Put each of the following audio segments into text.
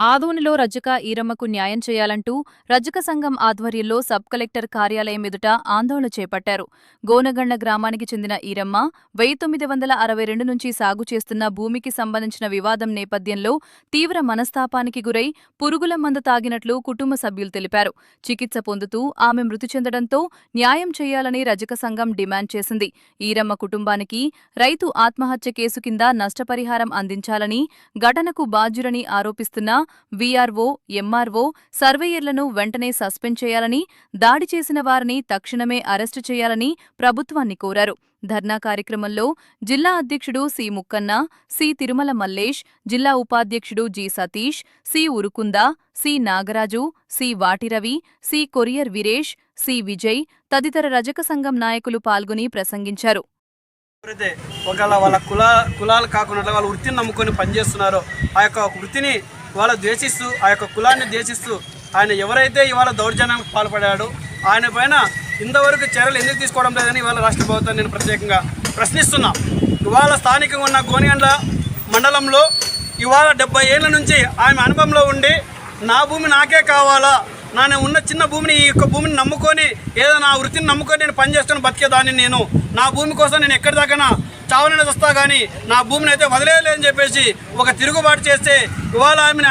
ఆదోనిలో రజక ఈరమ్మకు న్యాయం చేయాలంటూ రజక సంఘం ఆధ్వర్యంలో సబ్ కలెక్టర్ కార్యాలయం ఎదుట ఆందోళన చేపట్టారు. గోనగండ్ల గ్రామానికి చెందిన ఈరమ్మ 1962 నుంచి సాగు చేస్తున్న భూమికి సంబంధించిన వివాదం నేపథ్యంలో తీవ్ర మనస్తాపానికి గురై పురుగుల మందు తాగినట్లు కుటుంబ సభ్యులు తెలిపారు. చికిత్స పొందుతూ ఆమె మృతి చెందడంతో న్యాయం చేయాలని రజక సంఘం డిమాండ్ చేసింది. ఈరమ్మ కుటుంబానికి రైతు ఆత్మహత్య కేసు కింద నష్టపరిహారం అందించాలని, ఘటనకు బాధ్యులని ఆరోపిస్తున్న వీఆర్ఓ, ఎంఆర్ఓ, సర్వేయర్లను వెంటనే సస్పెండ్ చేయాలని, దాడి చేసిన వారిని తక్షణమే అరెస్టు చేయాలని ప్రభుత్వాన్ని కోరారు. ధర్నా కార్యక్రమంలో జిల్లా అధ్యక్షుడు సి ముక్కన్న, సి తిరుమల మల్లేష్, జిల్లా ఉపాధ్యక్షుడు G Satish, C Urukunda, C Nagaraju, C Vatiravi, C courier Veeresh, C Vijay తదితర రజక సంఘం నాయకులు పాల్గొని ప్రసంగించారు. ఒకవేళ వాళ్ళ కులాలు కాకుండా వాళ్ళ వృత్తిని నమ్ముకొని పనిచేస్తున్నారో ఆ యొక్క వృత్తిని వాళ్ళ ద్వేషిస్తూ, ఆ యొక్క కులాన్ని ద్వేషిస్తూ ఆయన ఎవరైతే ఇవాళ దౌర్జన్యానికి పాల్పడాడో ఆయన పైన ఇంతవరకు చర్యలు ఎందుకు తీసుకోవడం లేదని ఇవాళ రాష్ట్ర ప్రభుత్వాన్ని నేను ప్రత్యేకంగా ప్రశ్నిస్తున్నా. ఇవాళ స్థానికంగా ఉన్న గోనగండ్ల మండలంలో ఇవాళ 70 ఏళ్ల నుంచి ఆమె అనుభవంలో ఉండి నా భూమి నాకే కావాలా, నేను ఉన్న చిన్న భూమిని, ఈ యొక్క భూమిని నమ్ముకొని ఏదో నా వృత్తిని నమ్ముకొని నేను పనిచేస్తాను బతికేదాన్ని, నేను నా భూమి కోసం నేను ఎక్కడి దాకా చావనని వస్తా కానీ నా భూమిని అయితే వదిలేయలేదని చెప్పేసి ఒక తిరుగుబాటు చేస్తే ఇవాళ ఆమెను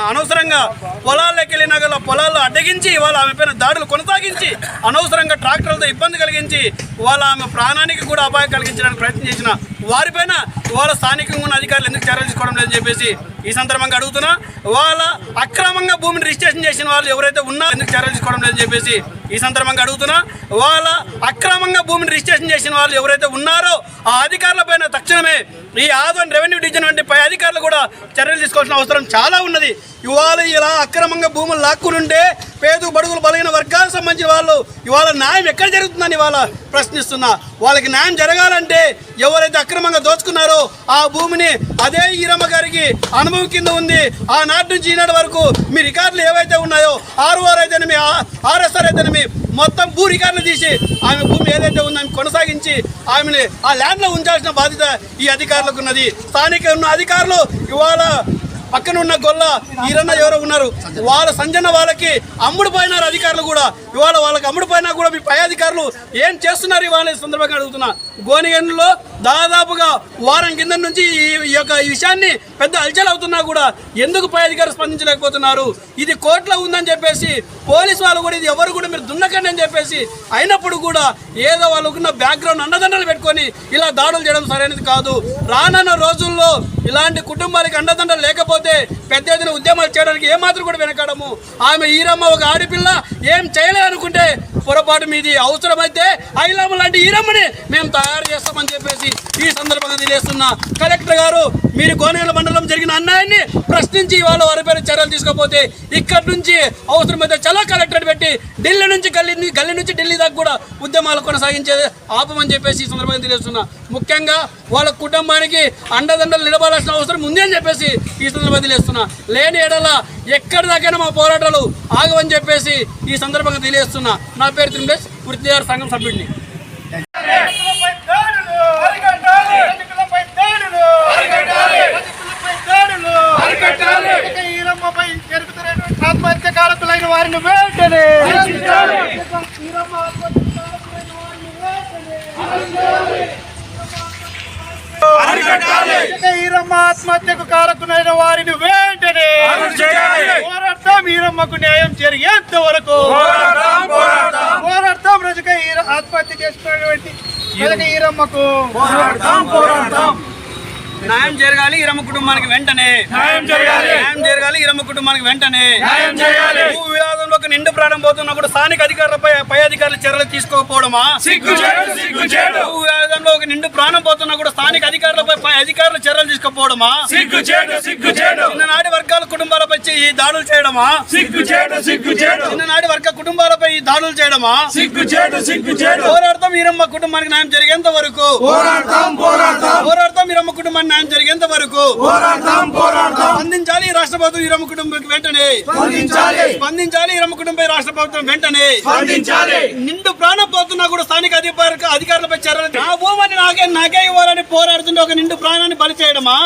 అనవసరంగా పొలాల్లోకి వెళ్ళిన గల పొలాల్లో అడ్డగించి ఇవాళ ఆమె పైన దాడులు కొనసాగించి అనవసరంగా ట్రాక్టర్లతో ఇబ్బంది కలిగించి ఇవాళ ఆమె ప్రాణానికి కూడా అపాయం కలిగించడానికి ప్రయత్నం చేసిన వారిపైన ఇవాళ స్థానికంగా ఉన్న అధికారులు ఎందుకు చర్యలు తీసుకోవడం లేదని చెప్పేసి ఈ సందర్భంగా అడుగుతున్నా. వాళ్ళ అక్రమంగా భూమిని రిజిస్ట్రేషన్ చేసిన వాళ్ళు ఎవరైతే ఉన్నారో ఎందుకు చర్యలు తీసుకోవడం లేదని చెప్పేసి ఈ సందర్భంగా అడుగుతున్నా. వాళ్ళ అక్రమంగా భూమిని రిజిస్ట్రేషన్ చేసిన వాళ్ళు ఎవరైతే ఉన్నారో ఆ అధికారులపైన తక్షణమే ఈ ఆదోని రెవెన్యూ డివిజన్ వంటి పై అధికారులు కూడా చర్యలు తీసుకోవాల్సిన అవసరం చాలా ఉన్నది. ఇవాళ ఇలా అక్రమంగా భూములు లాక్కునుంటే పేద బడుగులు బలైన వర్గాలకు సంబంధించిన వాళ్ళు ఇవాళ న్యాయం ఎక్కడ జరుగుతుందని ఇవాళ ప్రశ్నిస్తున్నా. వాళ్ళకి న్యాయం జరగాలంటే ఎవరైతే అక్రమంగా దోచుకున్నారో ఆ భూమిని అదే ఈరమ్మ గారికి అనుభవం కింద ఉంది. ఆనాటి నుంచి ఈనాటి వరకు మీ రికార్డులు ఏవైతే ఉన్నాయో ఆర్ఓఆర్ అయితేనేమి, ఆర్ఎస్ఆర్ అయితేనేమి మొత్తం భూ రికార్డులు తీసి ఆమె భూమి ఏదైతే ఉందో ఆమె కొనసాగించి ఆమెని ఆ ల్యాండ్లో ఉంచాల్సిన బాధ్యత ఈ అధికారులకు ఉన్నది. స్థానిక ఉన్న అధికారులు ఇవాళ పక్కన ఉన్న గొల్ల ఈరన్న ఎవరో ఉన్నారు, వాళ్ళ సంజన వాళ్ళకి అమ్ముడు పోయినారు అధికారులు కూడా. ఇవాళ వాళ్ళకి అమ్ముడు పోయినా కూడా మీ పై అధికారులు ఏం చేస్తున్నారు ఇవాళ సందర్భంగా అడుగుతున్నా. గోనగండ్లలో దాదాపుగా వారం కింద నుంచి ఈ విషయాన్ని పెద్ద అల్చల్ అవుతున్నా కూడా ఎందుకు పై అధికారులు స్పందించలేకపోతున్నారు? ఇది కోర్టులో ఉందని చెప్పేసి పోలీసు వాళ్ళు కూడా ఇది ఎవరు కూడా మీరు దున్నకండి అని చెప్పేసి అయినప్పుడు కూడా ఏదో వాళ్ళకున్న బ్యాక్గ్రౌండ్ అండదండలు పెట్టుకొని ఇలా దాడులు చేయడం సరైనది కాదు. రానున్న రోజుల్లో ఇలాంటి కుటుంబానికి అండదండలు లేకపోతే పెద్ద ఎత్తున ఉద్యమాలు చేయడానికి ఏమాత్రం కూడా వెనకాడము. ఆమె ఈరమ్మ ఒక ఆడపిల్ల ఏం చేయలేదనుకుంటే పొరపాటు మీది. అవసరమైతే ఐలమ్మ లాంటి ఈరమ్మని మేము తయారు చేస్తామని చెప్పేసి ఈ సందర్భంగా తెలియజేస్తున్నా. కలెక్టర్ గారు, మీరు గోనగండ్ల మండలం జరిగిన అన్యాయాన్ని ప్రశ్నించి ఇవాళ వారి పేరు చర్యలు తీసుకోకపోతే ఇక్కడి నుంచి అవసరమైతే చలో కలెక్టర్ పెట్టి ఢిల్లీ నుంచి గల్లీ నుంచి ఢిల్లీ దాకా కూడా ఉద్యమాలు కొనసాగించేది ఆపమని చెప్పేసి ఈ సందర్భంగా తెలియజేస్తున్నా. ముఖ్యంగా వాళ్ళ కుటుంబానికి అండదండలు నిలబడాల్సిన అవసరం ఉంది అని చెప్పేసి ఈ సందర్భంగా తెలియజేస్తున్నా. లేని ఎడల ఎక్కడి దాకైనా మా పోరాటాలు ఆగవని చెప్పేసి ఈ సందర్భంగా తెలియజేస్తున్నా. నా పేరు తిరుమలేష్, వృత్తిదారు సంఘం సభ్యుడిని. ఆత్మహత్యకారకులైన వారిని వెంటనే ఈరమ్మ ఆత్మహత్యకు కారకులైన వారిని వెంటనే పోరాడతాం. ఈరమ్మకు న్యాయం జరిగేంత వరకు పోరాడతాం. రజక ఆత్మహత్య చేసుకున్నటువంటి రజక ఈరమ్మకు న్యాయం జరగాలి. ఈరమ్మ కుటుంబానికి వెంటనే న్యాయం జరగాలి. ఈరమ్మ కుటుంబానికి వెంటనే భూ వివాదంలో ఒక నిండు ప్రాణం పోతున్నా కూడా స్థానిక అధికారులపై పై అధికారులు చర్యలు తీసుకోకపోవడమా? భూ వివాదంలో ఒక నిండు ప్రాణం పోతున్నా కూడా స్థానిక అధికారులపై పై అధికారులు చర్యలు తీసుకోకపోవడమా? చిన్ననాటి వర్గాల కుటుంబాలపై దాడులు చేయడమా? చిన్ననాటి వర్గ కుటుంబాలపై ఈ దాడులు చేయడమా? పోరాడతాం ఈరమ్మ కుటుంబానికి న్యాయం జరిగేంత వరకు. పోరాడతాం ఈరమ్మ కుటుంబానికి న్యాయం జరిగేంత వరకు. స్పందించాలి రాష్ట్ర ప్రభుత్వం ఈరమ్మ కుటుంబానికి వెంటనే. స్పందించాలి ఈరమ్మ కుటుంబం రాష్ట్ర ప్రభుత్వం వెంటనే. నిండు ప్రాణం పోతున్నా కూడా స్థానిక అధికారులపై చర్యలు. నా భూమిని నాకే ఇవ్వాలని పోరాడుతుంటే ఒక నిండు ప్రాణాన్ని బలి చేయడమా?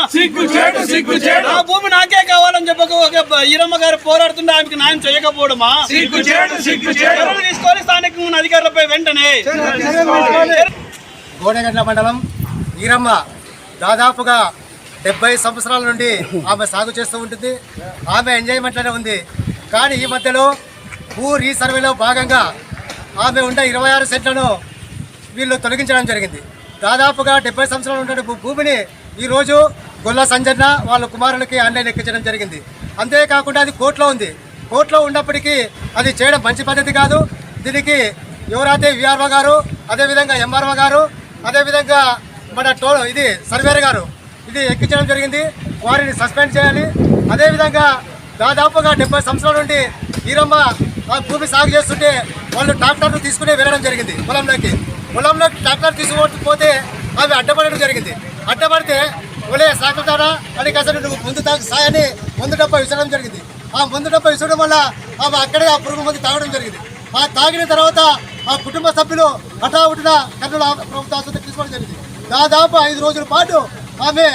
నా భూమి నాకే కావాలని చెప్పక ఒక ఈరమ్మ గారు పోరాడుతుంటే ఆమెకి న్యాయం చేయకపోవడమా? చర్యలు తీసుకోవాలి స్థానిక అధికారులపై వెంటనే. గోనెగండ్ల మండలం ఈరమ్మ దాదాపుగా 70 సంవత్సరాల నుండి ఆమె సాగు చేస్తూ ఉంటుంది. ఆమె ఎంజాయ్మెంట్లోనే ఉంది. కానీ ఈ మధ్యలో భూ రీసర్వేలో భాగంగా ఆమె ఉన్న 26 సెంట్లను వీళ్ళు తొలగించడం జరిగింది. దాదాపుగా 70 సంవత్సరాలు ఉన్న భూమిని ఈరోజు గొల్ల సంజన్న వాళ్ళ కుమారులకి ఆన్లైన్ ఎక్కించడం జరిగింది. అంతేకాకుండా అది కోర్టులో ఉంది. కోర్టులో ఉన్నప్పటికీ అది చేయడం మంచి పద్ధతి కాదు. దీనికి ఎవరైతే విఆర్ఓ గారు, అదేవిధంగా ఎంఆర్ఓ గారు, అదేవిధంగా మన ఇది సర్వేర్ గారు ఇది ఎక్కించడం జరిగింది. వారిని సస్పెండ్ చేయాలి. అదేవిధంగా దాదాపుగా 70 సంవత్సరాల నుండి ఈరమ్మ ఆ భూమి సాగు చేస్తుంటే వాళ్ళు ట్రాక్టర్లు తీసుకుని వెళ్ళడం జరిగింది. పొలంలోకి ట్రాక్టర్ తీసుకుపోతే అవి అడ్డపడడం జరిగింది. అడ్డపడితే ఒలే సాగుతారా అని కాసరి నువ్వు ముందు సాయని ముందు డబ్బా విసరడం జరిగింది. ఆ ముందు డబ్బా విసరడం వల్ల ఆమె అక్కడే ఆ పురుగు మంది తాగడం జరిగింది. ఆ తాగిన తర్వాత ఆ కుటుంబ సభ్యులు హఠావుటిన కర్నూలు ప్రభుత్వ ఆసుపత్రికి తీసుకోవడం జరిగింది. దాదాపు 5 రోజుల పాటు ఆమె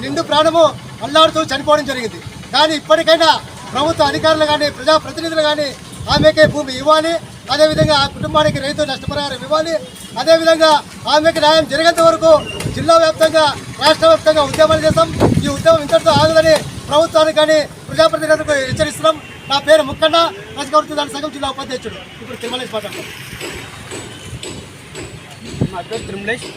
నిండు ప్రాణము అల్లాడుతూ చనిపోవడం జరిగింది. కానీ ఇప్పటికైనా ప్రభుత్వ అధికారులు కానీ ప్రజాప్రతినిధులు కానీ ఆమెకే భూమి ఇవ్వాలి. అదేవిధంగా ఆ కుటుంబానికి రైతు నష్టపరిహారం ఇవ్వాలి. అదేవిధంగా ఆమెకి న్యాయం జరిగేంత వరకు జిల్లా వ్యాప్తంగా రాష్ట్ర వ్యాప్తంగా ఉద్యమాలు చేస్తాం. ఈ ఉద్యమం ఇంతటితో ఆగదని ప్రభుత్వానికి కానీ ప్రజాప్రతినిధులకు హెచ్చరిస్తున్నాం. నా పేరు ముక్కన్న, రాజకవర్తి దాని సంఘం జిల్లా ఉపాధ్యక్షుడు. ఇప్పుడు తిరుమలేష్ మాట్లాడతాం. నా పేరు తిరుమలేష్.